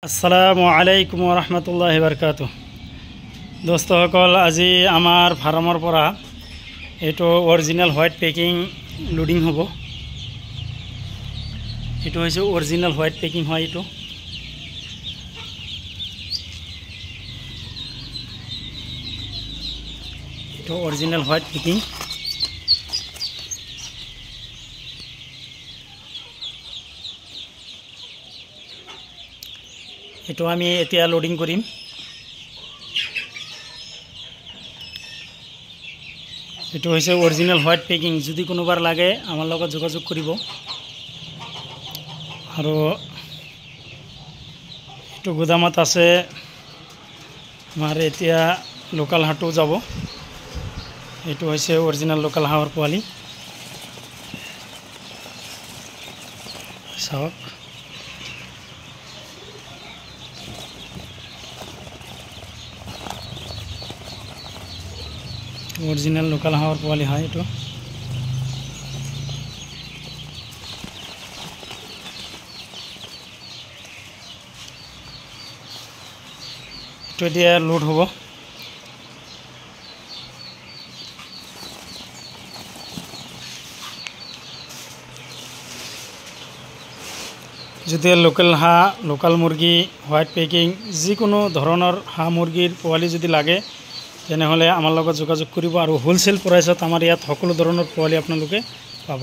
আসসালামু আলাইকুম ৰহমতুল্লাহি বাৰকাতুহ। দোস্তসকল, আজি আমাৰ ফাৰ্মৰ পৰা এইটো অৰিজিনেল হোৱাইট পেকিং লোডিং হ'ব। এইটো হৈছে অৰিজিনেল হোৱাইট পেকিং হয়। এইটো অৰিজিনেল হোৱাইট পেকিং। এইটো আমি এতিয়া লোডিং কৰিম। এইটো হৈছে অৰিজিনেল হোৱাইট পেকিং। যদি কোনোবাৰ লাগে আমাৰ লগত যোগাযোগ কৰিব। আৰু এইটো গোদামত আছে। আমাৰ এতিয়া লোকাল হাঁহটো যাব। এইটো হৈছে অৰিজিনেল লোকাল হাঁহৰ পোৱালি। চাওক, অরিজিনাল লোকাল হাঁহর পোয়ালি হয়। এইটো এতিয়া লোড হ'ব। যদি লোকাল হাঁহ, লোকাল মুরগি, হোয়াইট পেকিং যিকোনো ধৰণৰ হাঁহ মুৰগিৰ পোৱালি যদি লাগে তেনেহ'লে আমাৰ লগত যোগাযোগ কৰিব। আৰু হোলসেল প্ৰাইচত আমাৰ ইয়াত সকলো ধৰণৰ পোৱালি আপোনালোকে পাব।